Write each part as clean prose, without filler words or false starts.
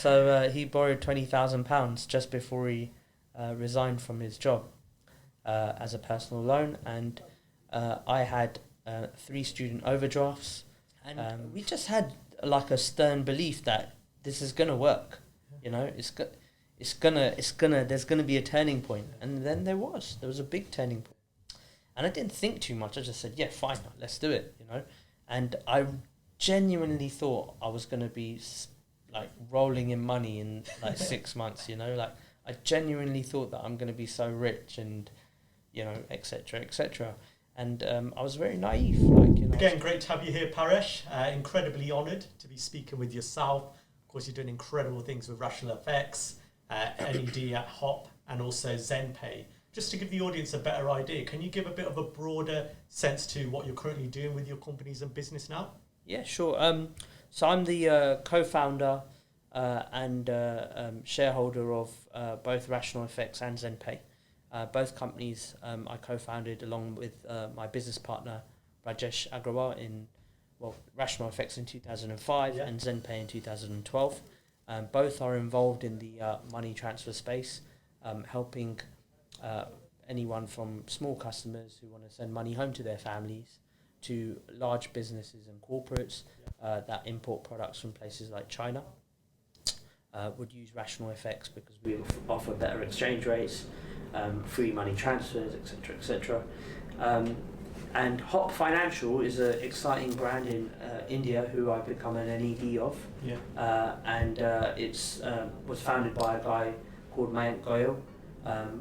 So he borrowed £20,000 just before he resigned from his job as a personal loan, and I had 3 student overdrafts, and we just had like a stern belief that this is gonna work. You know, there's gonna be a turning point, and then there was a big turning point, and I didn't think too much. I just said, yeah, fine, let's do it. You know, and I genuinely thought I was gonna be like rolling in money in like 6 months. You know, like I genuinely thought that I'm gonna be so rich, and you know, etc., etc. And I was very naive. Like, you know, again, great to have you here, Paresh. Incredibly honoured to be speaking with yourself. Of course, you're doing incredible things with RationalFX, NED at Hop, and also Zenpay. Just to give the audience a better idea, can you give a bit of a broader sense to what you're currently doing with your companies and business now? Yeah, sure. So I'm the co-founder and shareholder of both RationalFX and Zenpay. Both companies I co-founded along with my business partner Rajesh Agrawal in RationalFX in 2005 and Zenpay in 2012. Both are involved in the money transfer space, helping anyone from small customers who want to send money home to their families to large businesses and corporates that import products from places like China. Would use RationalFX because we offer better exchange rates, free money transfers, etc., etc. And Hop Financial is an exciting brand in India who I've become an NED of. And it's was founded by a guy called Mayank Goyal,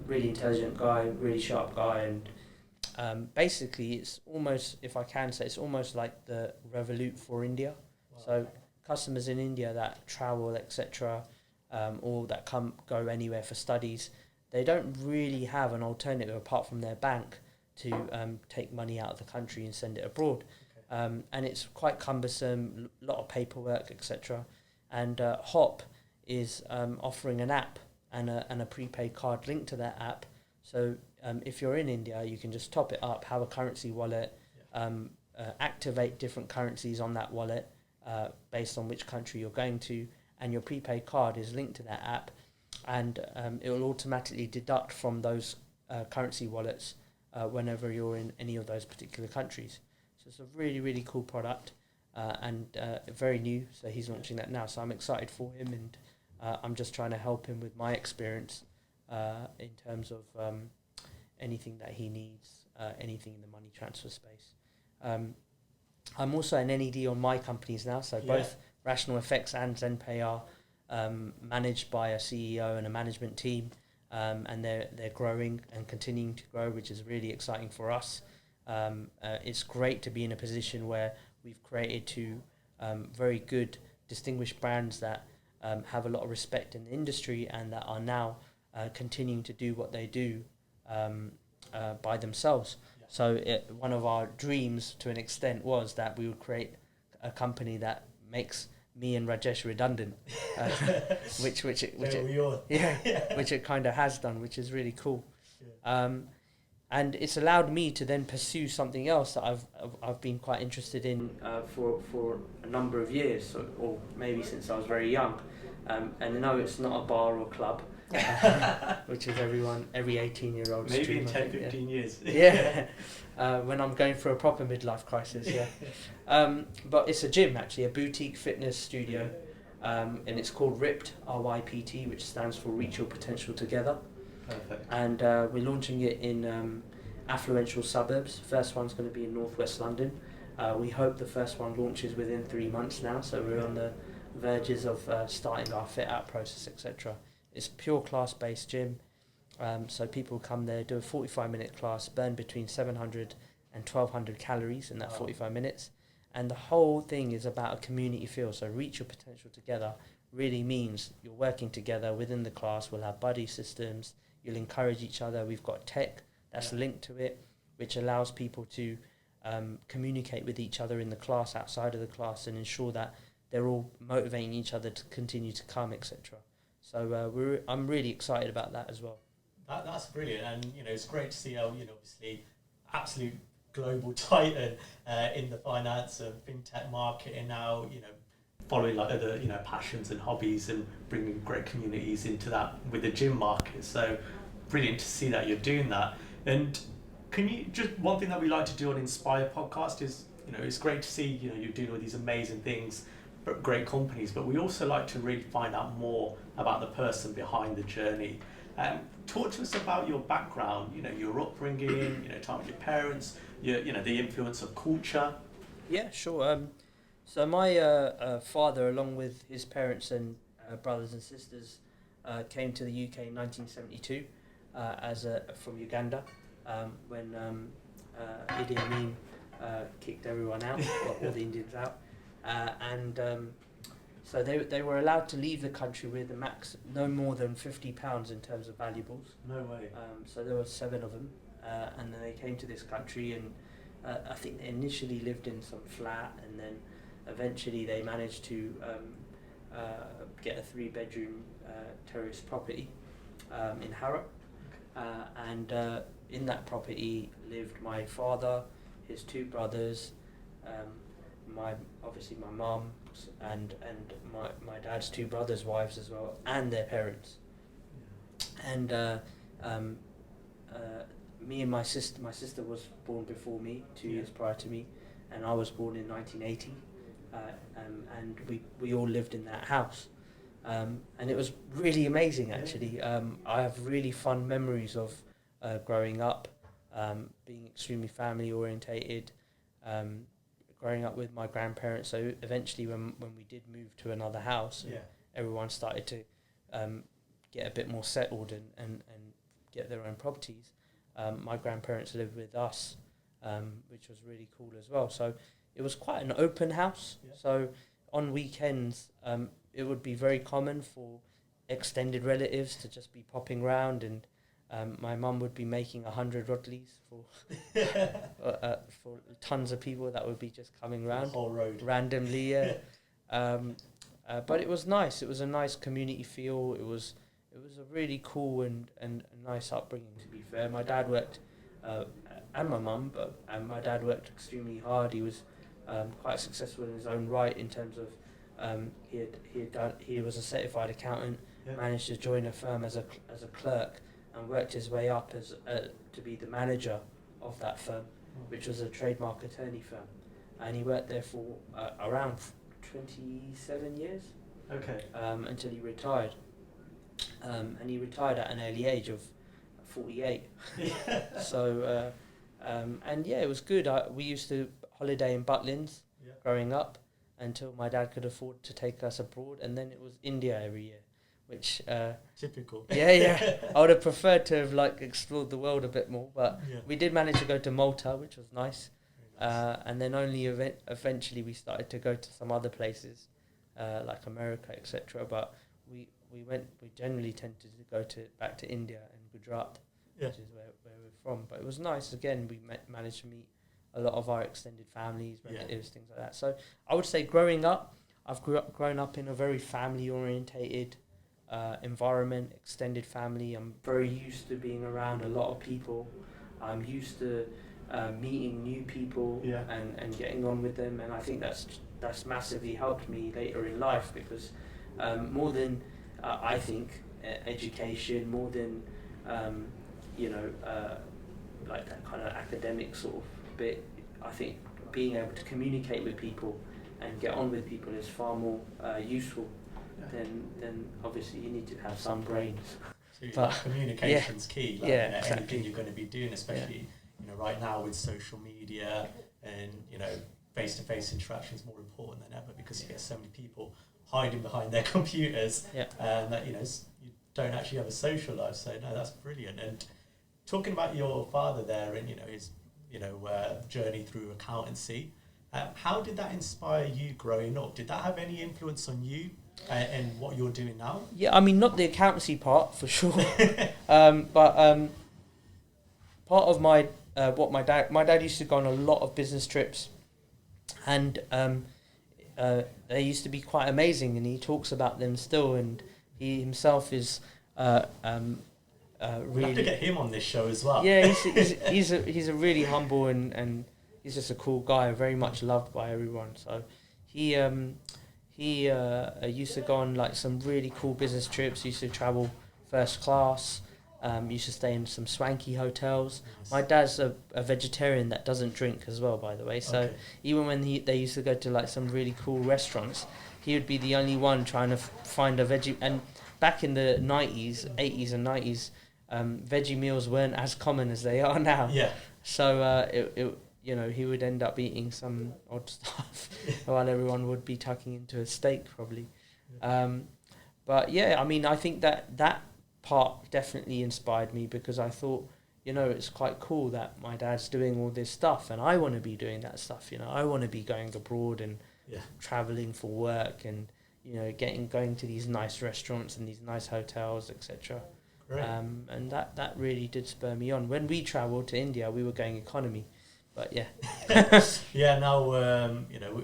really intelligent guy, really sharp guy, and basically it's almost, if I can say, it's almost like the Revolut for India. Wow. So customers in India that travel, etc., or that go anywhere for studies, they don't really have an alternative apart from their bank to take money out of the country and send it abroad. Okay. And it's quite cumbersome, a lot of paperwork, etc. And Hop is offering an app and a prepaid card linked to that app. So if you're in India, you can just top it up, have a currency wallet, activate different currencies on that wallet based on which country you're going to, and your prepaid card is linked to that app, and it will automatically deduct from those currency wallets whenever you're in any of those particular countries. So it's a really, really cool product and very new, so he's launching that now. So I'm excited for him, and I'm just trying to help him with my experience in terms of anything that he needs, anything in the money transfer space. I'm also an NED on my companies now, so both RationalFX and Zenpay are managed by a CEO and a management team, and they're growing and continuing to grow, which is really exciting for us. It's great to be in a position where we've created two very good, distinguished brands that have a lot of respect in the industry and that are now continuing to do what they do by themselves. So one of our dreams, to an extent, was that we would create a company that makes me and Rajesh redundant, which it kind of has done, which is really cool. And it's allowed me to then pursue something else that I've been quite interested in for a number of years, or maybe since I was very young. And no, it's not a bar or club, which is every 18-year-old's maybe dream. In 10, 15 years. When I'm going through a proper midlife crisis, but it's a gym, actually, a boutique fitness studio, and it's called RIPT, RYPT, which stands for Reach Your Potential Together. Perfect. And we're launching it in affluential suburbs. First one's going to be in northwest London. We hope the first one launches within 3 months now, so we're on the verges of starting our fit-out process, etc. It's a pure class-based gym, so people come there, do a 45-minute class, burn between 700 and 1,200 calories in that 45 minutes, and the whole thing is about a community feel. So Reach Your Potential Together really means you're working together within the class. We'll have buddy systems, you'll encourage each other. We've got tech that's linked to it, which allows people to communicate with each other in the class, outside of the class, and ensure that they're all motivating each other to continue to come, etc. So I'm really excited about that as well. That's brilliant, and it's great to see how obviously absolute global titan in the finance and fintech market, and now following like other passions and hobbies and bringing great communities into that with the gym market. So brilliant to see that you're doing that. And can you just, one thing that we like to do on Inspire podcast is, it's great to see you're doing all these amazing things, great companies, but we also like to really find out more about the person behind the journey. Talk to us about your background, your upbringing, time with your parents, the influence of culture. Yeah, sure. So my father, along with his parents and brothers and sisters, came to the UK in 1972 from Uganda when Idi Amin kicked everyone out, all the Indians out, and so they were allowed to leave the country with a max no more than £50 in terms of valuables. No way. So there were 7 of them, and then they came to this country, and I think they initially lived in some flat, and then eventually they managed to get a 3-bedroom terrace property in Harrow, and in that property lived my father, his 2 brothers, my mum, and my dad's 2 brothers' wives as well, and their parents. And me and my sister was born before me, 2 years prior to me, and I was born in 1980, and we all lived in that house, and it was really amazing actually. I have really fun memories of growing up, being extremely family orientated, growing up with my grandparents. So eventually when we did move to another house, everyone started to get a bit more settled and get their own properties. My grandparents lived with us, which was really cool as well. So it was quite an open house. So on weekends, it would be very common for extended relatives to just be popping round, and my mum would be making 100 rodleys for tons of people that would be just coming round the whole road randomly. But it was nice. It was a nice community feel. It was a really cool and nice upbringing, to be fair. My dad worked, and my mum, but my dad worked extremely hard. He was quite successful in his own right in terms of he was a certified accountant, managed to join a firm as a clerk, and worked his way up as to be the manager of that firm, which was a trademark attorney firm, and he worked there for around 27 years. Okay. Until he retired. And he retired at an early age of 48. So, and it was good. We used to holiday in Butlins growing up until my dad could afford to take us abroad, and then it was India every year, which typical. I would have preferred to have explored the world a bit more, but we did manage to go to Malta, which was nice. And then only eventually we started to go to some other places like America, etc. But we generally tended to go back to India and Gujarat, which is where we're from. But it was nice. Again, we managed to meet a lot of our extended families, relatives, things like that. So I would say growing up, I've grown up in a very family orientated environment, extended family. I'm very used to being around a lot of people. I'm used to meeting new people and getting on with them, and I think that's massively helped me later in life, because more than I think education, more than like that kind of academic sort of bit, I think being able to communicate with people and get on with people is far more useful than obviously you need to have some brains. So communication's key. Exactly. Anything you're going to be doing, especially right now with social media and face-to-face interaction is more important than ever, because you get so many people hiding behind their computers and that you don't actually have a social life. So no, that's brilliant. And talking about your father there and his journey through accountancy, how did that inspire you growing up? Did that have any influence on you and what you're doing now? Yeah, I mean, not the accountancy part for sure, but part of my my dad used to go on a lot of business trips, and they used to be quite amazing, and he talks about them still, and he himself is we'll have to get him on this show as well. Yeah, he's a really humble and he's just a cool guy, very much loved by everyone. So he he used to go on like some really cool business trips. Used to travel first class. Used to stay in some swanky hotels. Nice. My dad's a vegetarian that doesn't drink as well, by the way. So even when they used to go to like some really cool restaurants, he would be the only one trying to find a veggie. And back in the 90s, 80s and 90s, veggie meals weren't as common as they are now. Yeah. So he would end up eating some odd stuff while everyone would be tucking into a steak probably. But yeah, I mean, I think that part definitely inspired me, because I thought, it's quite cool that my dad's doing all this stuff and I want to be doing that stuff. I want to be going abroad and traveling for work and, going to these nice restaurants and these nice hotels, etc. And that really did spur me on. When we travelled to India, we were going economy. But yeah. Yeah, now,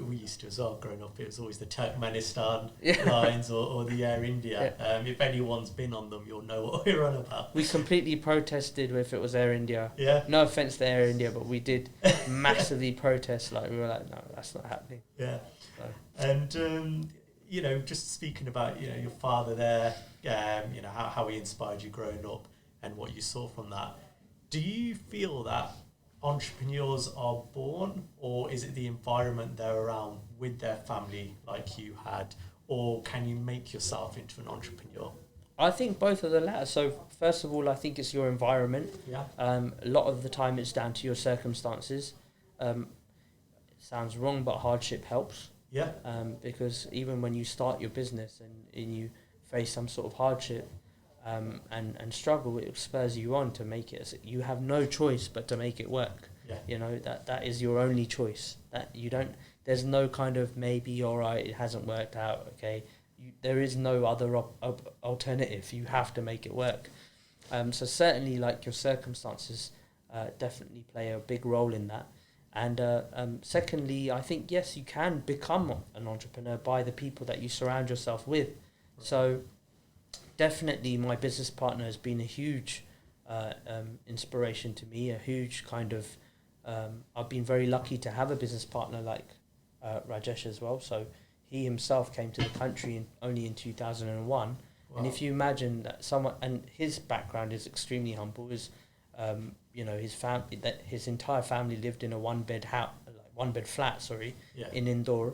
we used to as well growing up. It was always the Turkmenistan lines or the Air India. Yeah. If anyone's been on them, you'll know what we're on about. We completely protested if it was Air India. Yeah. No offence to Air India, but we did massively protest. Like, we were like, no, that's not happening. Yeah. So. And, just speaking about, your father there, how he inspired you growing up and what you saw from that. Do you feel that entrepreneurs are born, or is it the environment they're around with their family like you had, or can you make yourself into an entrepreneur? I think both of the latter. So first of all, I think it's your environment. Yeah. A lot of the time it's down to your circumstances. It sounds wrong, but hardship helps. Yeah. Because even when you start your business and you face some sort of hardship, and struggle, it spurs you on to make it. You have no choice but to make it work. Yeah. That is your only choice. That you don't. There's no kind of maybe, all right, it hasn't worked out. Okay, there is no other alternative. You have to make it work. So certainly, like, your circumstances definitely play a big role in that. And secondly, I think yes, you can become an entrepreneur by the people that you surround yourself with. Right. So. Definitely, my business partner has been a huge inspiration to me, a huge kind of... I've been very lucky to have a business partner like Rajesh as well. So he himself came to the country only in 2001. Wow. And if you imagine that someone... And his background is extremely humble. His entire family lived in a one-bed flat, in Indore.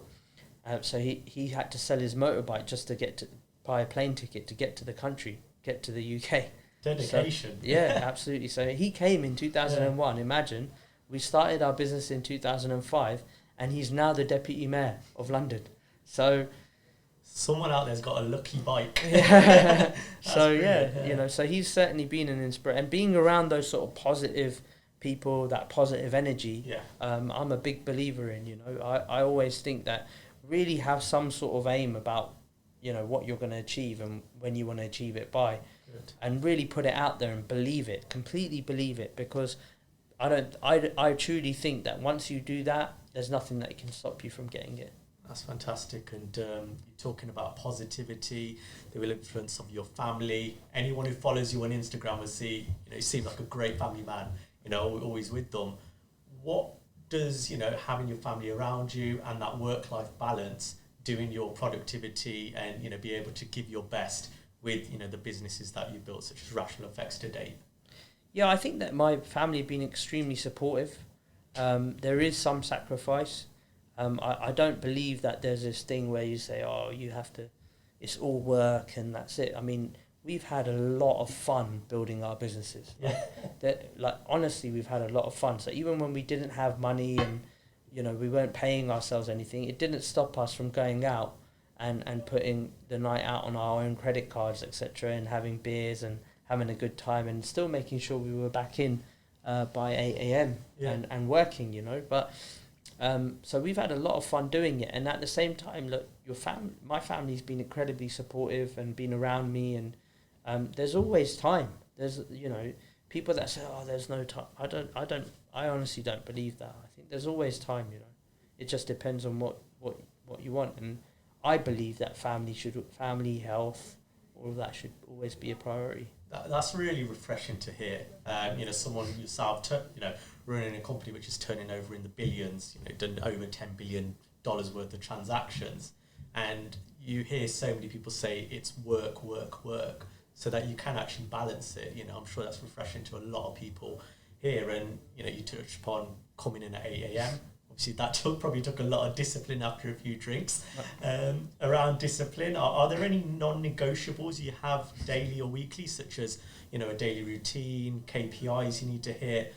So he had to sell his motorbike just to buy a plane ticket to get to the country, get to the UK. Dedication. So, yeah, absolutely. So he came in 2001. Imagine, we started our business in 2005, and he's now the deputy mayor of London. So someone out there's got a lucky bike. So so he's certainly been an inspiration, and being around those sort of positive people, that positive energy. Yeah. I'm a big believer in. I always think that really have some sort of aim about what you're going to achieve and when you want to achieve it by. Good. And really put it out there and believe it, completely believe it, because I truly think that once you do that, there's nothing that can stop you from getting it. That's fantastic. And you're talking about positivity, the influence of your family. Anyone who follows you on Instagram will see, you seem like a great family man, always with them. What does, having your family around you and that work-life balance doing your productivity and, be able to give your best with, the businesses that you built, such as RationalFX to date? Yeah, I think that my family have been extremely supportive. There is some sacrifice. I don't believe that there's this thing where you say, you have to, it's all work and that's it. I mean, we've had a lot of fun building our businesses. Yeah. Honestly, we've had a lot of fun. So even when we didn't have money and, we weren't paying ourselves anything, it didn't stop us from going out and putting the night out on our own credit cards, etc., and having beers and having a good time and still making sure we were back in by 8 a.m. and working, But so we've had a lot of fun doing it. And at the same time, look, my family's been incredibly supportive and been around me. And there's always time. There's, people that say, there's no time. I honestly don't believe that. I think there's always time, It just depends on what you want. And I believe that family, health, all of that should always be a priority. That's really refreshing to hear. Someone yourself, running a company which is turning over in the billions, done over $10 billion worth of transactions. And you hear so many people say it's work, work, work, so that you can actually balance it. I'm sure that's refreshing to a lot of people here. And, you touched upon coming in at 8 a.m. Obviously, that probably took a lot of discipline after a few drinks. Around discipline, are there any non-negotiables you have daily or weekly, such as, a daily routine, KPIs you need to hit,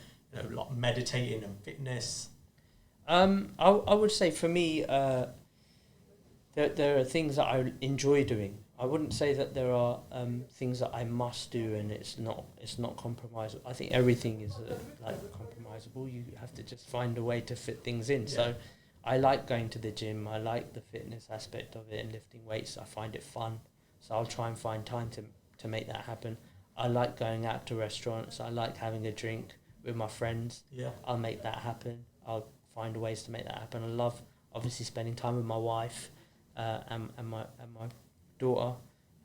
like meditating and fitness? I would say for me, there are things that I enjoy doing. I wouldn't say that there are things that I must do and it's not compromisable. I think everything is compromisable. You have to just find a way to fit things in. Yeah. So I like going to the gym. I like the fitness aspect of it and lifting weights. I find it fun. So I'll try and find time to make that happen. I like going out to restaurants. I like having a drink with my friends. Yeah. I'll make that happen. I'll find ways to make that happen. I love obviously spending time with my wife and my daughter,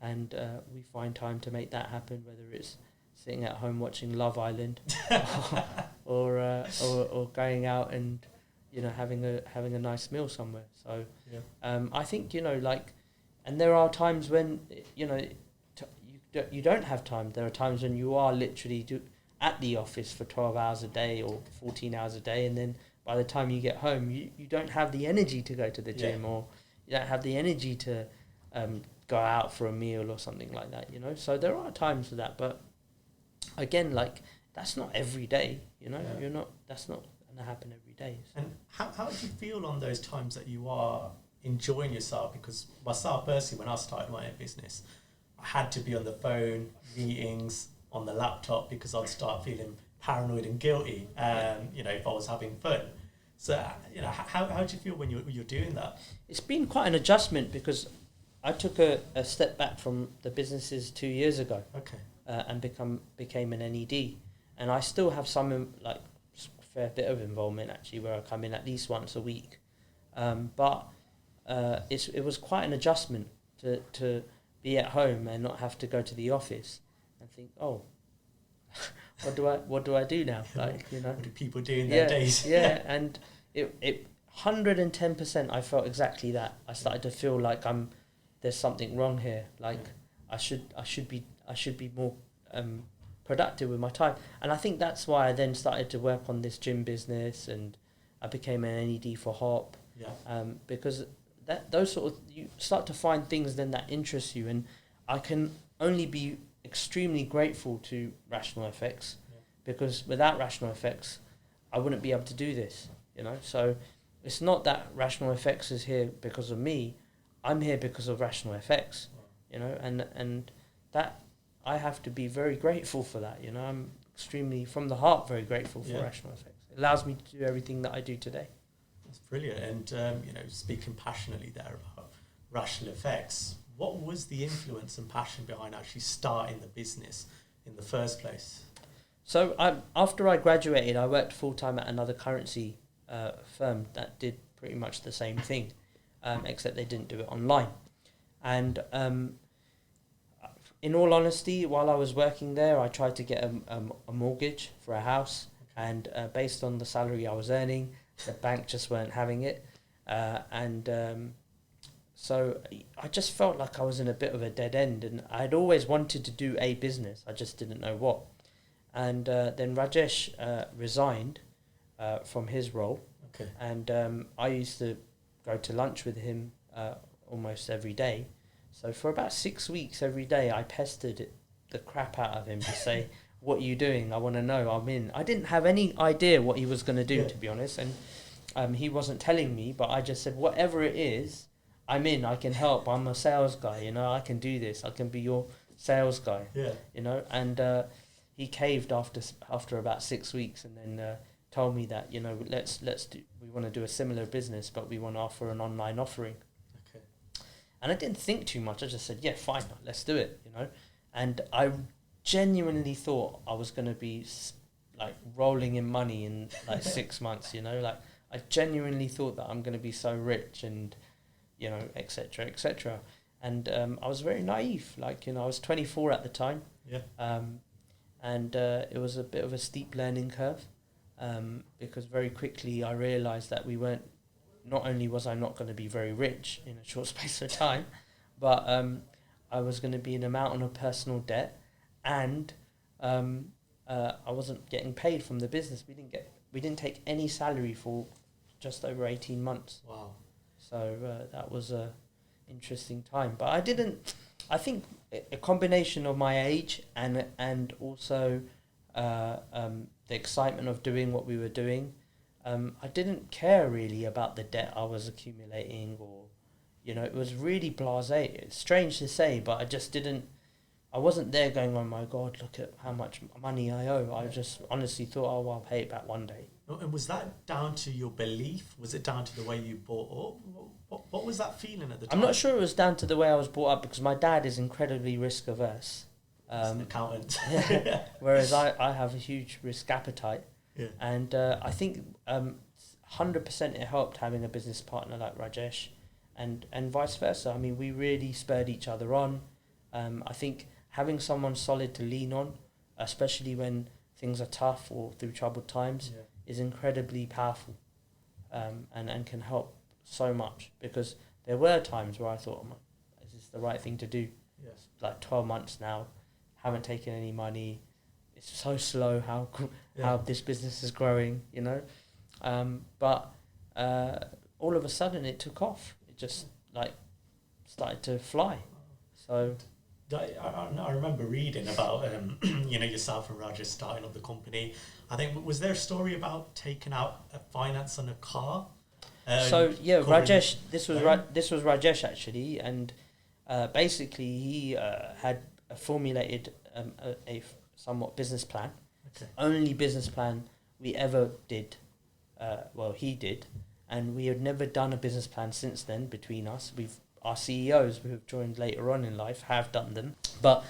and we find time to make that happen, whether it's sitting at home watching Love Island or going out and having a nice meal somewhere. So I think and there are times when you don't have time. There are times when you are literally at the office for 12 hours a day or 14 hours a day, and then by the time you get home you don't have the energy to go to the gym, or you don't have the energy to go out for a meal or something like that, So there are times for that, but again, that's not every day, that's not going to happen every day. So. And how do you feel on those times that you are enjoying yourself? Because myself personally, when I started my own business, I had to be on the phone, meetings, on the laptop, because I'd start feeling paranoid and guilty, if I was having fun. So, how do you feel when you're doing that? It's been quite an adjustment, because I took a step back from the businesses 2 years ago. Okay. And became an NED, and I still have some fair bit of involvement actually, where I come in at least once a week, but it was quite an adjustment to be at home and not have to go to the office and think, oh, what do I do now? What do people do in their days? Yeah, and it 110% I felt exactly that. I started to feel like there's something wrong here. I should be more productive with my time. And I think that's why I then started to work on this gym business, and I became an NED for Hop. Yeah. Because those sort of, you start to find things then that interest you, and I can only be extremely grateful to RationalFX, because without RationalFX I wouldn't be able to do this, So it's not that RationalFX is here because of me. I'm here because of RationalFX, and that I have to be very grateful for that. I'm extremely, from the heart, very grateful for RationalFX. It allows me to do everything that I do today. That's brilliant. And speaking passionately there about RationalFX, what was the influence and passion behind actually starting the business in the first place? So after I graduated, I worked full-time at another currency firm that did pretty much the same thing, except they didn't do it online. And in all honesty, while I was working there, I tried to get a mortgage for a house, and based on the salary I was earning, the bank just weren't having it. So I just felt like I was in a bit of a dead end, and I'd always wanted to do a business. I just didn't know what. And then Rajesh resigned from his role. Okay. And I used to go to lunch with him almost every day. So for about 6 weeks every day, I pestered the crap out of him to say, what are you doing? I want to know. I'm in. I didn't have any idea what he was going to do, to be honest. And he wasn't telling me, but I just said, whatever it is, I'm in. I can help. I'm a sales guy. I can do this. I can be your sales guy. Yeah. And he caved after about 6 weeks, and then told me that we want to do a similar business, but we want to offer an online offering. Okay. And I didn't think too much. I just said, yeah, fine, let's do it. And I genuinely thought I was going to be rolling in money in 6 months. I genuinely thought that I'm going to be so rich and et cetera, et cetera. And I was very naive. I was 24 at the time. Yeah. And it was a bit of a steep learning curve, because very quickly I realised that we weren't not only was I not going to be very rich in a short space of time, but I was going to be in a mountain of personal debt, and I wasn't getting paid from the business. We didn't take any salary for just over 18 months. Wow. So that was a interesting time. But I think a combination of my age and also the excitement of doing what we were doing, I didn't care really about the debt I was accumulating, or, it was really blasé. It's strange to say, but I wasn't there going, oh my God, look at how much money I owe. I just honestly thought, oh, well, I'll pay it back one day. And was that down to your belief? Was it down to the way you bought up? What was that feeling at the time? I'm not sure it was down to the way I was brought up, because my dad is incredibly risk averse. An accountant. Whereas I have a huge risk appetite. Yeah. And I think 100% it helped having a business partner like Rajesh, and vice versa. I mean, we really spurred each other on. I think having someone solid to lean on, especially when things are tough or through troubled times, is incredibly powerful, and can help so much, because there were times where I thought, is this the right thing to do? Yes. Like 12 months now, haven't taken any money. It's so slow how this business is growing, but all of a sudden it took off. It just started to fly. So I remember reading about yourself and Rajesh starting up the company. I think, was there a story about taking out a finance on a car? Rajesh. This was Rajesh actually, and basically he had formulated a somewhat business plan. Okay. Only business plan we ever did. He did, and we had never done a business plan since then between us. Our CEOs who have joined later on in life have done them, but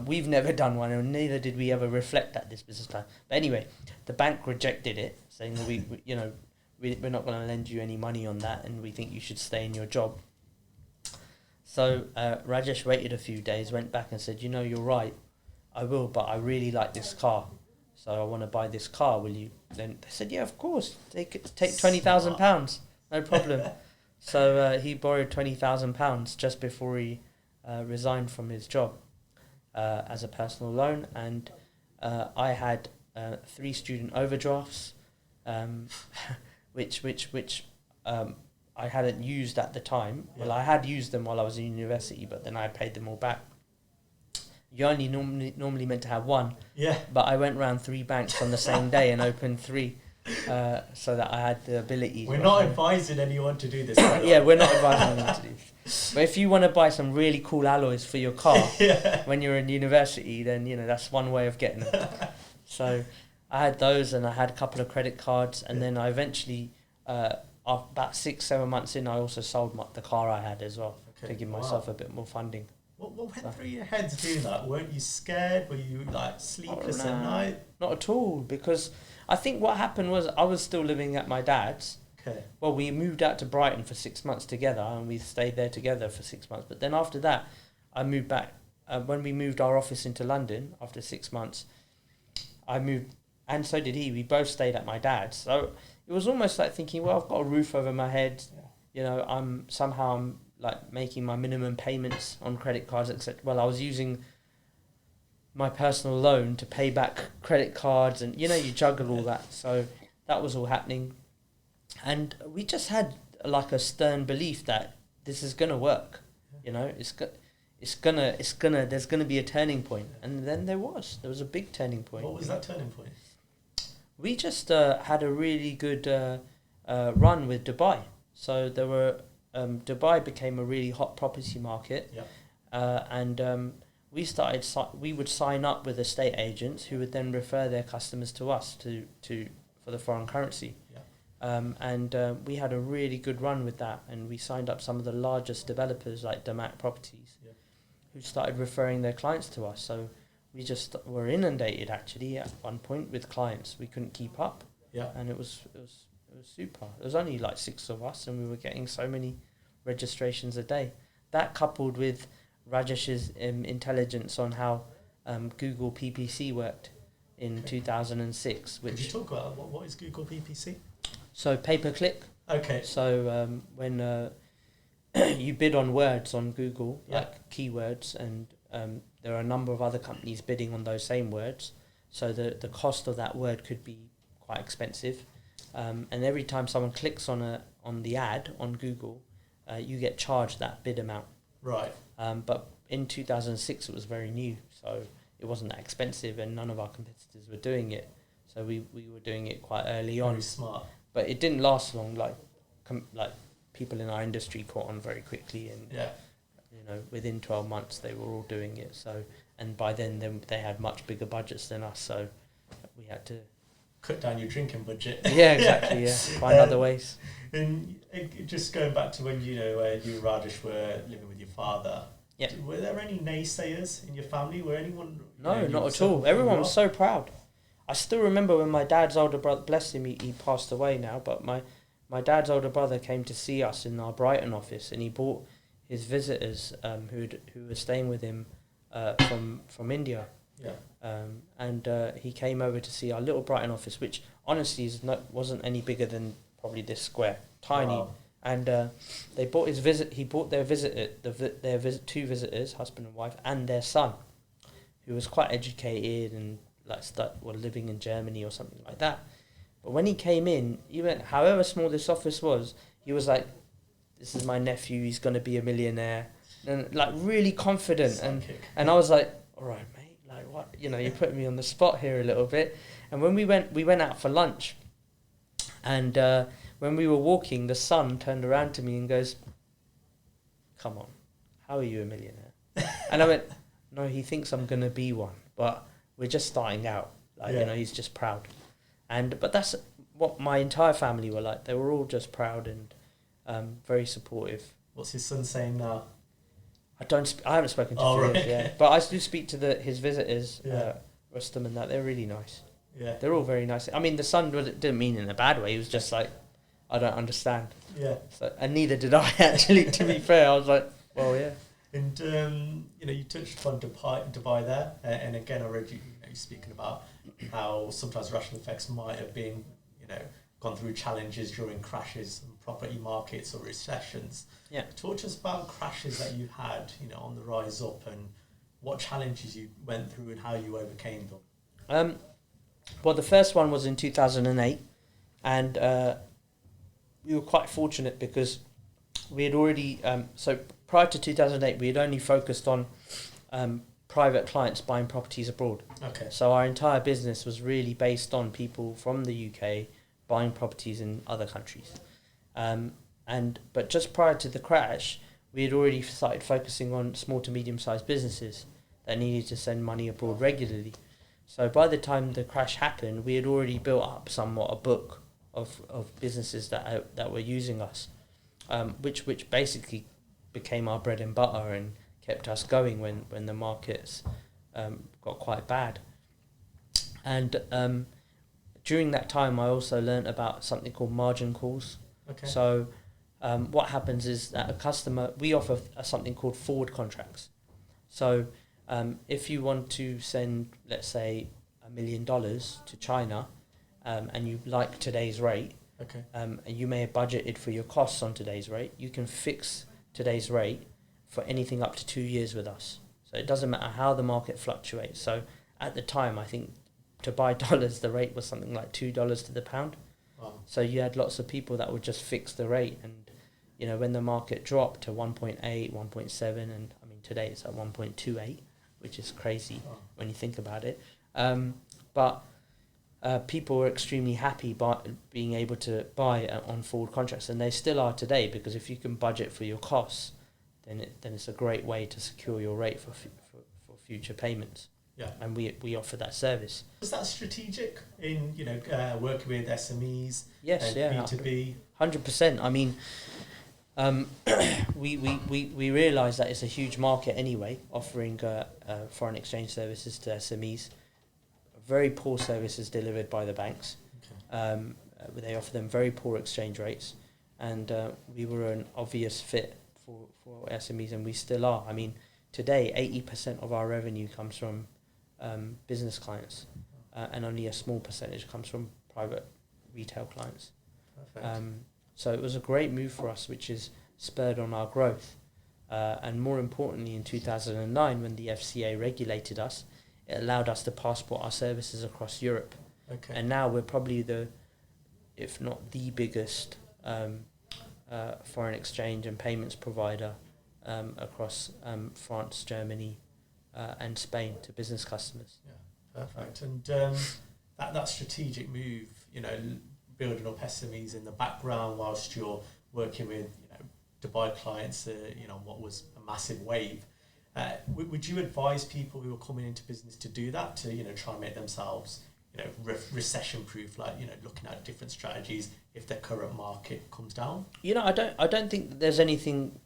we've never done one, and neither did we ever reflect at this business plan. But anyway, the bank rejected it, saying that we're not going to lend you any money on that, and we think you should stay in your job. So Rajesh waited a few days, went back and said, you're right, I will, but I really like this car, so I want to buy this car, will you? Then they said, yeah, of course, take £20,000, no problem. So he borrowed £20,000 just before he resigned from his job as a personal loan, and I had 3 student overdrafts, which I hadn't used at the time. Yeah. Well, I had used them while I was in university, but then I paid them all back. You only normally meant to have one, but I went around 3 banks on the same day and opened 3. So that I had the ability. We're not advising anyone to do this. Yeah, we're not advising anyone to do this. But if you want to buy some really cool alloys for your car when you're in university, then that's one way of getting them. So I had those, and I had a couple of credit cards, and then I eventually, about 6-7 months in, I also sold the car I had as well to give myself a bit more funding. What went through your head to do that? Weren't you scared? Were you sleepless at night? Not at all, because I think what happened was I was still living at my dad's. Okay. Well, we moved out to Brighton for 6 months together, and we stayed there together for 6 months. But then after that, I moved back. When we moved our office into London after 6 months, I moved, and so did he. We both stayed at my dad's. So it was almost like thinking, well, I've got a roof over my head. Yeah. I'm making my minimum payments on credit cards, etc. Well, I was using my personal loan to pay back credit cards, and you juggle all that. So that was all happening, and we just had a stern belief that this is gonna work. There's gonna be a turning point, and then there was a big turning point. What was that turning point? We just had a really good run with Dubai. So there were Dubai became a really hot property market, and we would sign up with estate agents who would then refer their customers to us for the foreign currency. We had a really good run with that, and we signed up some of the largest developers like Damac Properties, who started referring their clients to us. So we just were inundated actually at one point with clients. We couldn't keep up, and it was super. There was only 6 of us, and we were getting so many registrations a day. That coupled with Rajesh's intelligence on how Google PPC worked in 2006. Could you talk about what is Google PPC? So pay-per-click. Okay. So when you bid on words on Google, Yeah. like keywords, and there are a number of other companies bidding on those same words, so the cost of that word could be quite expensive. And every time someone clicks on the ad on Google, you get charged that bid amount. Right. But in 2006, it was very new, so it wasn't that expensive, and none of our competitors were doing it. So we were doing it quite early on. Very smart. But it didn't last long. Like people in our industry caught on very quickly, and Yeah. within 12 months they were all doing it. So, and by then they had much bigger budgets than us, so we had to cut down your drinking budget. Yeah, exactly. Yeah, find other ways. And just going back to when you and Rajesh were living with your father. Yeah. Were there any naysayers in your family? Were anyone? No, not at all. Everyone was so proud. I still remember when my dad's older brother, bless him, he passed away now, but my dad's older brother came to see us in our Brighton office, and he brought his visitors who were staying with him from India. Yeah. And he came over to see our little Brighton office, which honestly wasn't any bigger than probably this square, tiny. Wow. And they bought his visit. He brought their two visitors, husband and wife, and their son, who was quite educated and were living in Germany or something like that. But when he came in, even however small this office was, he was like, "This is my nephew. He's going to be a millionaire," and really confident. And I was like, "All right, mate. Like what? You put me on the spot here a little bit." And when we went out for lunch, and when we were walking, the son turned around to me and goes, "Come on, how are you a millionaire?" And I went, "No, he thinks I'm going to be one, but we're just starting out." He's just proud. But that's what my entire family were like. They were all just proud and very supportive. What's his son saying now? I haven't spoken to him right. yeah. But I do speak to his visitors, Yeah. Rustam and that. They're really nice. Yeah. They're all very nice. I mean, the son didn't mean in a bad way. He was just like, "I don't understand." Yeah. So, and neither did I, actually, to be fair. I was like, well, yeah. And, you touched upon Dubai there. And again, I read you speaking about how sometimes RationalFX might have been, gone through challenges during crashes in property markets or recessions. Yeah. Talk to us about crashes that you had, on the rise up, and what challenges you went through and how you overcame them. Well, the first one was in 2008, and we were quite fortunate because we had already, so prior to 2008, we had only focused on private clients buying properties abroad. Okay. So our entire business was really based on people from the UK buying properties in other countries. But just prior to the crash, we had already started focusing on small to medium-sized businesses that needed to send money abroad regularly. So by the time the crash happened, we had already built up somewhat a book of businesses that were using us, which basically became our bread and butter and kept us going when the markets got quite bad. And during that time, I also learnt about something called margin calls. Okay. So what happens is that we offer something called forward contracts. So if you want to send, let's say, $1 million to China, and you like today's rate, okay, and you may have budgeted for your costs on today's rate, you can fix today's rate for anything up to 2 years with us. So it doesn't matter how the market fluctuates. So at the time, I think to buy dollars, the rate was something like $2 to the pound. Wow. So you had lots of people that would just fix the rate, and when the market dropped to 1.8, 1.7, and I mean today it's at 1.28, which is crazy when you think about it. But people were extremely happy by being able to buy on forward contracts, and they still are today, because if you can budget for your costs, then it's a great way to secure your rate for future payments. Yeah. And we offer that service. Was that strategic in working with SMEs? Yes, and yeah, B2B. 100%. I mean, we realise that it's a huge market anyway, offering foreign exchange services to SMEs. Very poor services delivered by the banks. Okay. They offer them very poor exchange rates, and we were an obvious fit for SMEs, and we still are. I mean, today 80% of our revenue comes from business clients, and only a small percentage comes from private retail clients. Perfect. So it was a great move for us, which has spurred on our growth. And more importantly, in 2009, when the FCA regulated us, it allowed us to passport our services across Europe. Okay. And now we're probably if not the biggest foreign exchange and payments provider across France, Germany, and Spain to business customers. Yeah, perfect. And that strategic move, building up SMEs in the background whilst you're working with, Dubai clients, what was a massive wave. Would you advise people who are coming into business to do that, to try and make themselves recession proof, like looking at different strategies if the current market comes down? I don't think that there's anything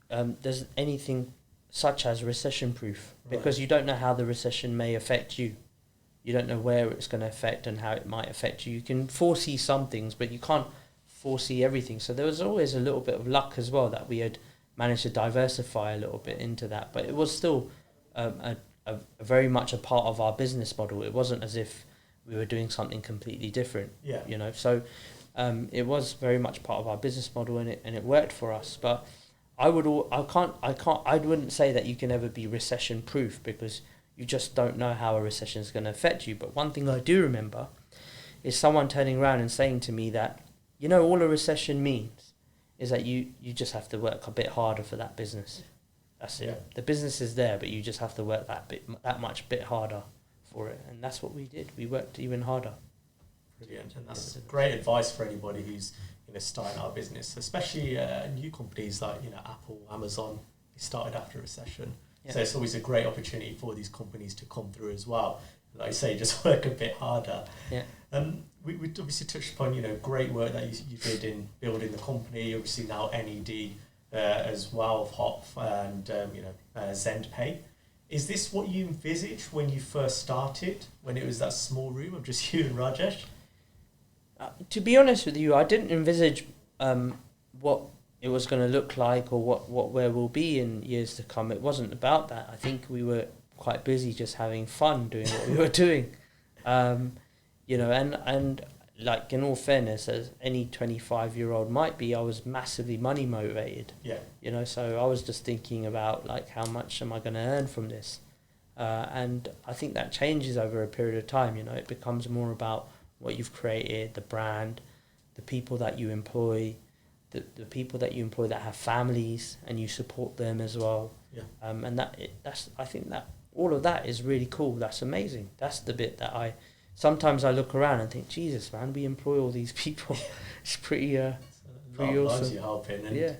such as recession proof, because you don't know how the recession may affect you. You don't know where it's going to affect and how it might affect you. You can foresee some things, but you can't foresee everything. So there was always a little bit of luck as well that we had managed to diversify a little bit into that, but it was still a very much a part of our business model. It wasn't as if we were doing something completely different. So it was very much part of our business model, and it worked for us. But I wouldn't say that you can ever be recession proof, because you just don't know how a recession is going to affect you. But one thing I do remember is someone turning around and saying to me that, all a recession means is that you just have to work a bit harder for that business. That's it. Yeah. The business is there, but you just have to work that much bit harder for it. And that's what we did. We worked even harder. Brilliant. And that's great advice for anybody who's starting our business, especially new companies like Apple, Amazon. They started after a recession. Yeah. So it's always a great opportunity for these companies to come through as well. Like I say, just work a bit harder. Yeah. We obviously touched upon, great work that you did in building the company. Obviously now NED as well, Hop and, Zenpay. Is this what you envisaged when you first started, when it was that small room of just you and Rajesh? To be honest with you, I didn't envisage what it was going to look like or where we'll be in years to come. It wasn't about that. I think we were quite busy just having fun doing what we were doing. And like, in all fairness, as any 25-year-old might be, I was massively money motivated. Yeah. So I was just thinking about, like, how much am I going to earn from this? And I think that changes over a period of time. It becomes more about what you've created, the brand, the people that you employ, the people that you employ that have families, and you support them as well. Yeah. I think that all of that is really cool. That's amazing. That's the bit that sometimes I look around and think, Jesus, man, we employ all these people. It's pretty awesome. You're helping. And, yeah.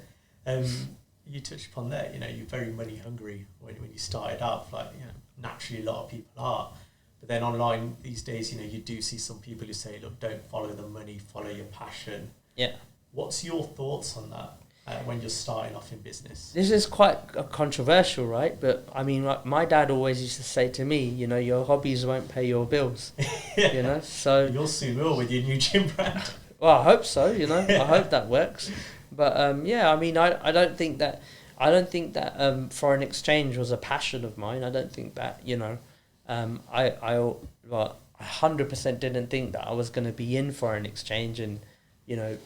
You touched upon that. You're very money hungry when you started out. Like, naturally, a lot of people are. But then online these days, you do see some people who say, look, don't follow the money, follow your passion. Yeah. What's your thoughts on that when you're starting off in business? This is quite controversial, right? But I mean, my dad always used to say to me, your hobbies won't pay your bills. Yeah. So you'll soon will with your new gym brand. Well, I hope so. I hope that works. But I mean, I don't think that foreign exchange was a passion of mine. I don't think that I 100% didn't think that I was going to be in foreign exchange and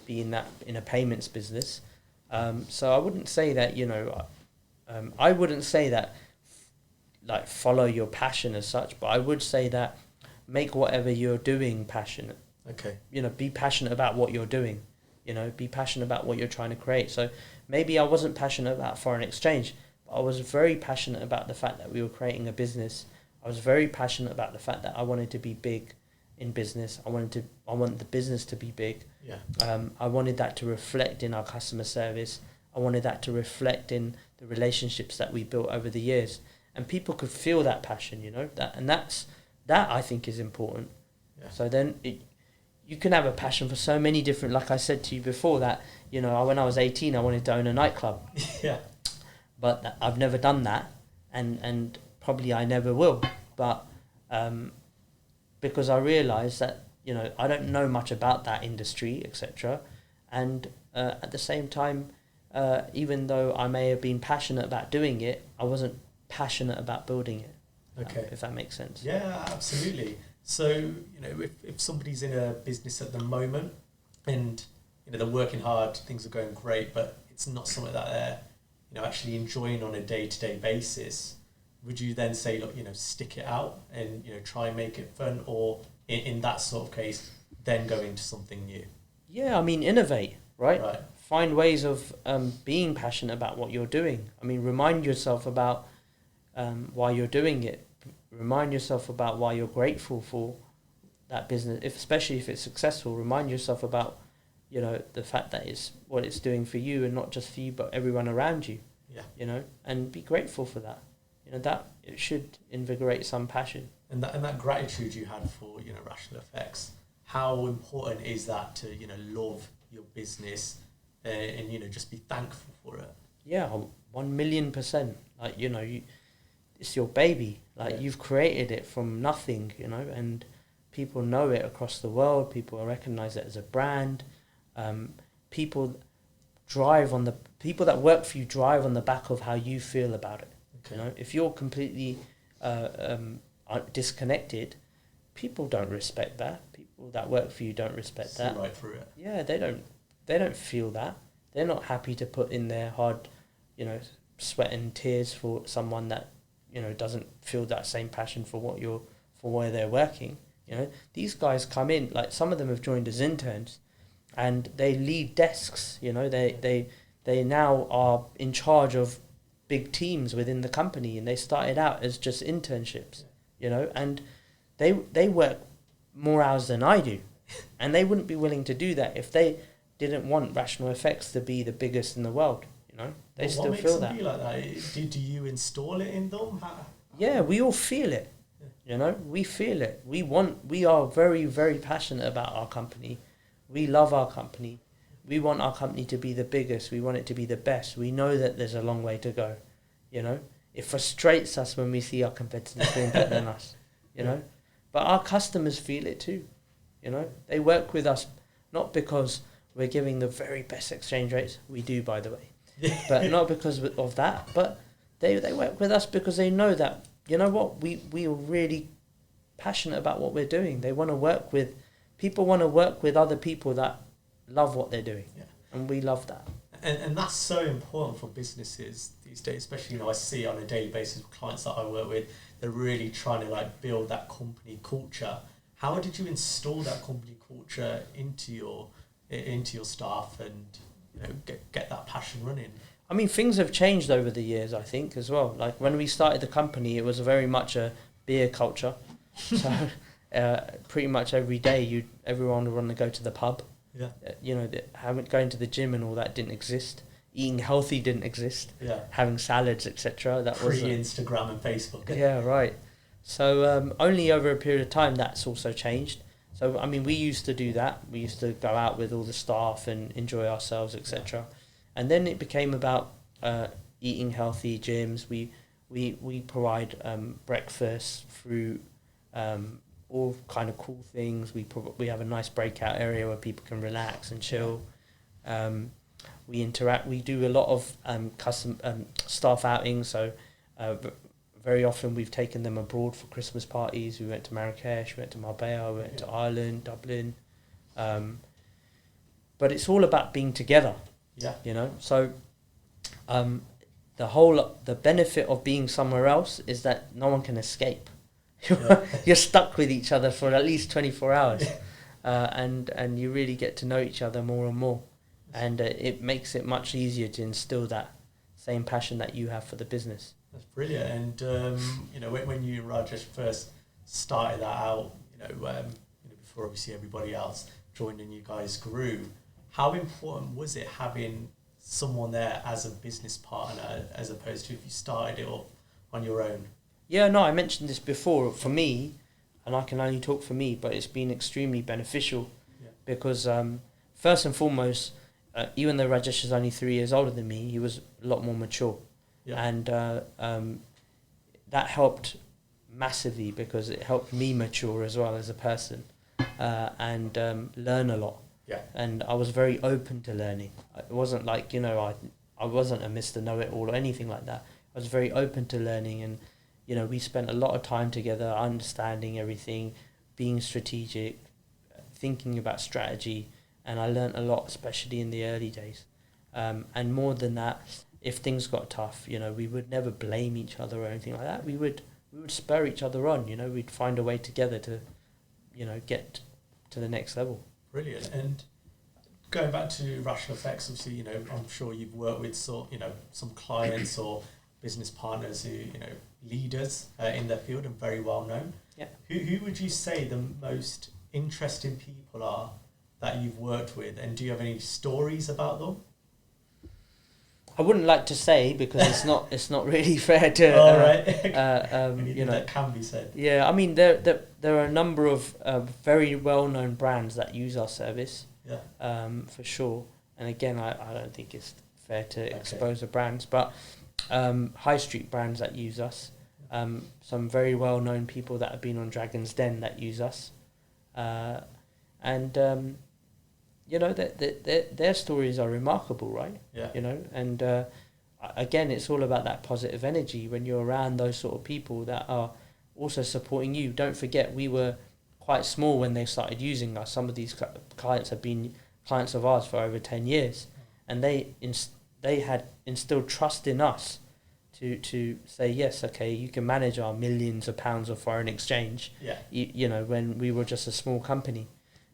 be in a payments business. So I wouldn't say that I wouldn't say that like follow your passion as such, but I would say that make whatever you're doing passionate. Okay. Be passionate about what you're doing. Be passionate about what you're trying to create. So maybe I wasn't passionate about foreign exchange, but I was very passionate about the fact that we were creating a business. I was very passionate about the fact that I wanted to be big in business. I want the business to be big. Yeah. I wanted that to reflect in our customer service. I wanted that to reflect in the relationships that we built over the years, and people could feel that passion. That I think is important. Yeah. So then you can have a passion for so many different. Like I said to you before, that when I was 18, I wanted to own a nightclub. Yeah. But I've never done that, and probably I never will. But because I realised that I don't know much about that industry, etc. And at the same time, even though I may have been passionate about doing it, I wasn't passionate about building it. Okay. If that makes sense. Yeah, absolutely. So if somebody's in a business at the moment and they're working hard, things are going great, but it's not something that they're, actually enjoying on a day-to-day basis, would you then say, look, stick it out and, try and make it fun, or in that sort of case, then go into something new? Yeah, I mean, innovate, right? Right. Find ways of being passionate about what you're doing. I mean, remind yourself about why you're doing it. Remind yourself about why you're grateful for that business, especially if it's successful. Remind yourself about, the fact that it's what it's doing for you, and not just for you, but everyone around you. Yeah. And be grateful for that. That it should invigorate some passion. And that gratitude you had for, RationalFX, how important is that to, love your business and, just be thankful for it? Yeah, 1,000,000%. Like, it's your baby. Like, you've created it from nothing, and people know it across the world. People recognize it as a brand. People that work for you drive on the back of how you feel about it. Okay. If you're completely disconnected, people don't respect that. People that work for you don't respect that. See right through it. Yeah, they don't feel that. They're not happy to put in their hard, sweat and tears for someone that, doesn't feel that same passion for where they're working. These guys come in, like some of them have joined as interns, and they lead desks. They now are in charge of big teams within the company, and they started out as just internships. And they work more hours than I do, and they wouldn't be willing to do that if they didn't want RationalFX to be the biggest in the world. They still feel that. What makes them be like that? Do you install it in them? Yeah, we all feel it. We feel it. We are very, very passionate about our company. We love our company. We want our company to be the biggest. We want it to be the best. We know that there's a long way to go. It frustrates us when we see our competitors doing better than us. But our customers feel it too. They work with us not because we're giving the very best exchange rates. We do, by the way. But not because of that. But they work with us because they know that, we are really passionate about what we're doing. They want to work with, people want to work with other people that love what they're doing. Yeah. And we love that. And that's so important for businesses these days, especially, I see on a daily basis with clients that I work with, they're really trying to build that company culture. How did you install that company culture into your staff and get that passion running? I mean, things have changed over the years, I think, as well. Like when we started the company, it was very much a beer culture. So pretty much every day, everyone would want to go to the pub. Yeah. Going to the gym and all that didn't exist. Eating healthy didn't exist. Yeah. Having salads, etc. That was Instagram and Facebook. Yeah, right. So only over a period of time that's also changed. So I mean, we used to do that. We used to go out with all the staff and enjoy ourselves, etc. Yeah. And then it became about eating healthy, gyms. We provide breakfast, fruit, all kind of cool things. We have a nice breakout area where people can relax and chill. We interact. We do a lot of custom staff outings. So very often we've taken them abroad for Christmas parties. We went to Marrakesh, we went to Marbella, we went to Ireland, Dublin. But it's all about being together. Yeah. So the benefit of being somewhere else is that no one can escape. You're stuck with each other for at least 24 hours. And you really get to know each other more and more. And it makes it much easier to instill that same passion that you have for the business. That's brilliant. And, when you and Rajesh first started that out, before obviously everybody else joined and you guys grew, how important was it having someone there as a business partner as opposed to if you started it off on your own? Yeah, no, I mentioned this before. For me, and I can only talk for me, but it's been extremely beneficial because first and foremost, even though Rajesh is only 3 years older than me, he was a lot more mature. Yeah. And that helped massively because it helped me mature as well as a person and learn a lot. Yeah. And I was very open to learning. It wasn't like, I wasn't a Mr. Know-It-all or anything like that. I was very open to learning and, we spent a lot of time together understanding everything, being strategic, thinking about strategy, and I learnt a lot, especially in the early days. And more than that, if things got tough, you know, we would never blame each other or anything like that. We would spur each other on. You know, we'd find a way together to, you know, get to the next level. Brilliant. And going back to RationalFX, obviously, you know, I'm sure you've worked with some clients or business partners who, you know, leaders in their field and very well known. Yeah. Who would you say the most interesting people are that you've worked with, and do you have any stories about them? I wouldn't like to say, because it's not really fair to you know, that can be said. Yeah, I mean there are a number of very well known brands that use our service. Yeah. For sure. And again, I don't think it's fair to expose the brands, but high street brands that use us, some very well known people that have been on Dragon's Den that use us, and you know, their stories are remarkable, right? Yeah. You know, and again, it's all about that positive energy when you're around those sort of people that are also supporting you. Don't forget, we were quite small when they started using us. Some of these clients have been clients of ours for over 10 years, and they had instilled trust in us to say, yes, okay, you can manage our millions of pounds of foreign exchange. Yeah. You know, when we were just a small company.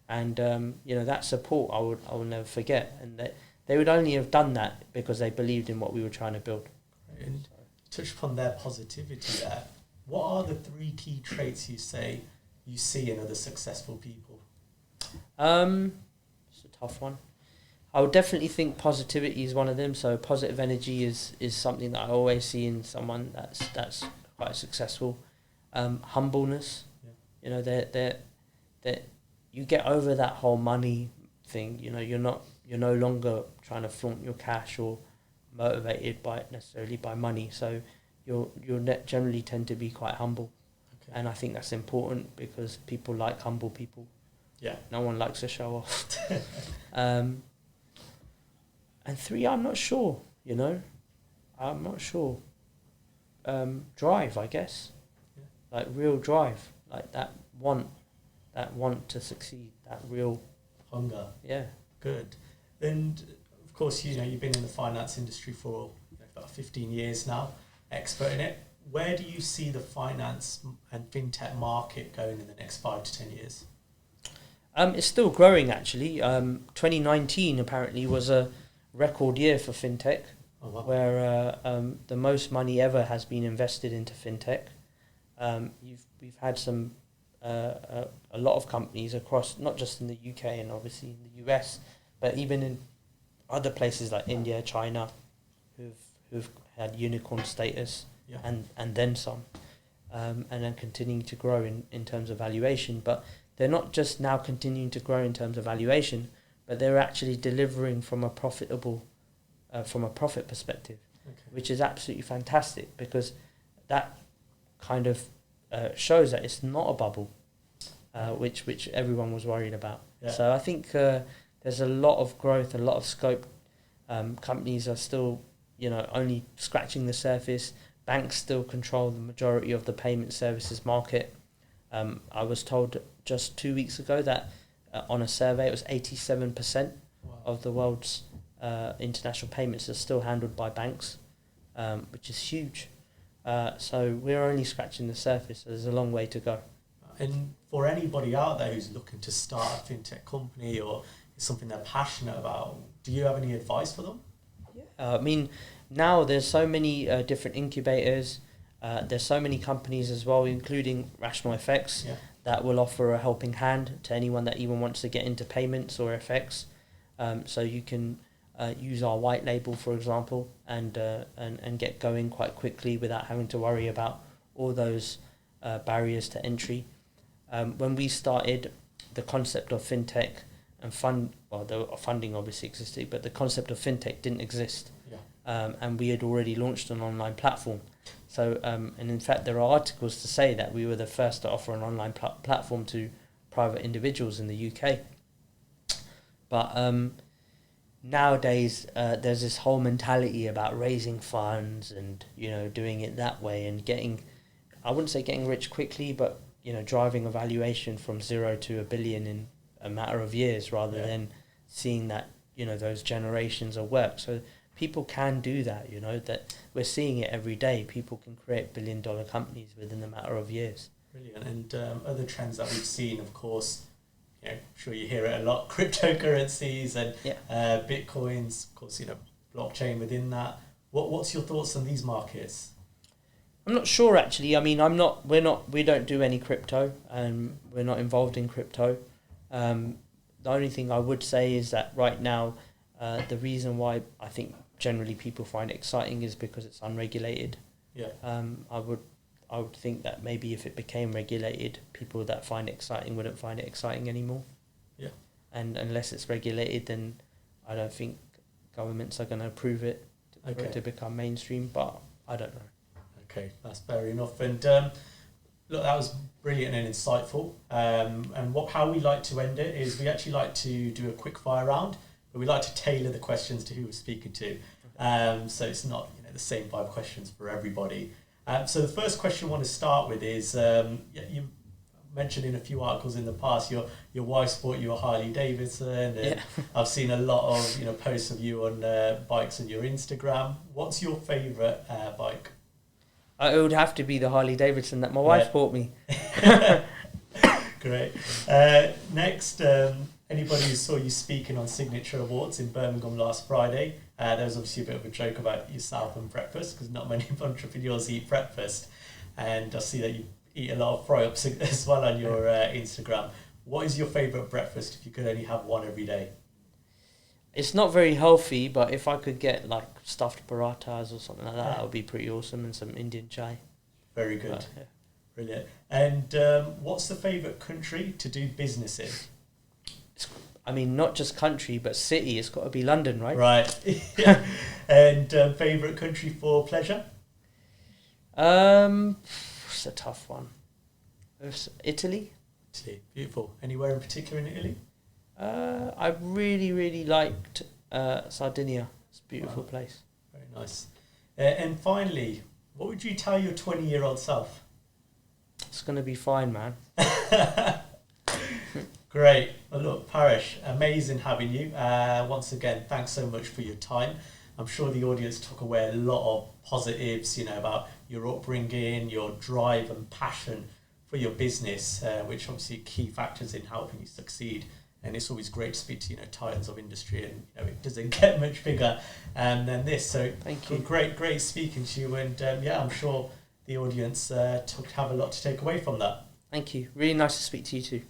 And you know, that support I will never forget, and they would only have done that because they believed in what we were trying to build. And touch upon their positivity there. What are the 3 key traits you see in other successful people? It's a tough one. I would definitely think positivity is one of them. So positive energy is something that I always see in someone that's quite successful. Humbleness, you know, that you get over that whole money thing. You know, you're no longer trying to flaunt your cash or motivated necessarily by money. So you'll generally tend to be quite humble. Okay. And I think that's important because people like humble people. Yeah. No one likes to show off. And 3, I'm not sure, you know. I'm not sure. Drive, I guess. Yeah. Like real drive. Like that want to succeed. That real hunger. Yeah. Good. And of course, you know, you've been in the finance industry for about 15 years now, expert in it. Where do you see the finance and fintech market going in the next 5 to 10 years? It's still growing, actually. 2019 apparently was a record year for fintech, where the most money ever has been invested into fintech. We've had some a lot of companies across, not just in the UK and obviously in the US, but even in other places like India, China, who've had unicorn status, and then some, and then continuing to grow in terms of valuation. But they're not just now continuing to grow in terms of valuation, but they're actually delivering from a profit perspective, which is absolutely fantastic, because that kind of shows that it's not a bubble, which everyone was worried about. Yeah. So I think there's a lot of growth, a lot of scope. Companies are still, you know, only scratching the surface. Banks still control the majority of the payment services market. I was told just 2 weeks ago that on a survey it was 87% of the world's international payments are still handled by banks, which is huge. So we're only scratching the surface. There's a long way to go. And for anybody out there who's looking to start a fintech company or it's something they're passionate about, do you have any advice for them? Yeah, I mean, now there's so many different incubators. There's so many companies as well, including RationalFX, that will offer a helping hand to anyone that even wants to get into payments or FX. So you can use our white label, for example, and get going quite quickly without having to worry about all those barriers to entry. When we started, the concept of fintech and the funding obviously existed, but the concept of fintech didn't exist. And we had already launched an online platform. So, and in fact, there are articles to say that we were the first to offer an online platform to private individuals in the UK. But nowadays, there's this whole mentality about raising funds and, you know, doing it that way and I wouldn't say getting rich quickly, but, you know, driving a valuation from 0 to $1 billion in a matter of years rather than seeing that, you know, those generations of work. So people can do that, you know, that we're seeing it every day. People can create billion-dollar companies within a matter of years. Brilliant. And other trends that we've seen, of course, you know, I'm sure you hear it a lot, cryptocurrencies and Bitcoins, of course, you know, blockchain within that. What's your thoughts on these markets? I'm not sure, actually. I mean, we don't do any crypto, and we're not involved in crypto. The only thing I would say is that right now, the reason why I think generally people find it exciting is because it's unregulated. Yeah. I would think that maybe if it became regulated, people that find it exciting wouldn't find it exciting anymore. Yeah. And unless it's regulated, then I don't think governments are going to approve it for it to become mainstream, but I don't know. Okay, that's fair enough. And look, that was brilliant and insightful. And how we like to end it is we actually like to do a quick fire round, but we like to tailor the questions to who we're speaking to. So it's not, you know, the same 5 questions for everybody. So the first question I want to start with is, you mentioned in a few articles in the past, your wife bought you a Harley Davidson, and I've seen a lot of, you know, posts of you on bikes on your Instagram. What's your favourite bike? It would have to be the Harley Davidson that my wife bought me. Great. Next, anybody who saw you speaking on Signature Awards in Birmingham last Friday, there was obviously a bit of a joke about yourself and breakfast, because not many entrepreneurs eat breakfast. And I see that you eat a lot of fry-ups as well on your Instagram. What is your favourite breakfast if you could only have one every day? It's not very healthy, but if I could get like stuffed parathas or something like that, that would be pretty awesome, and some Indian chai. Very good. But, Brilliant. And what's the favourite country to do business in? I mean, not just country, but city. It's got to be London, right? Right. Yeah. And favourite country for pleasure? It's a tough one. Italy. Italy. Beautiful. Anywhere in particular in Italy? I really, really liked Sardinia. It's a beautiful place. Very nice. And finally, what would you tell your 20-year-old self? It's going to be fine, man. Great. Well, look, Paresh, amazing having you. Once again, thanks so much for your time. I'm sure the audience took away a lot of positives, you know, about your upbringing, your drive and passion for your business, which obviously are key factors in helping you succeed. And it's always great to speak to, you know, titans of industry, and, you know, it doesn't get much bigger than this. So thank you. Great speaking to you. And I'm sure the audience have a lot to take away from that. Thank you. Really nice to speak to you too.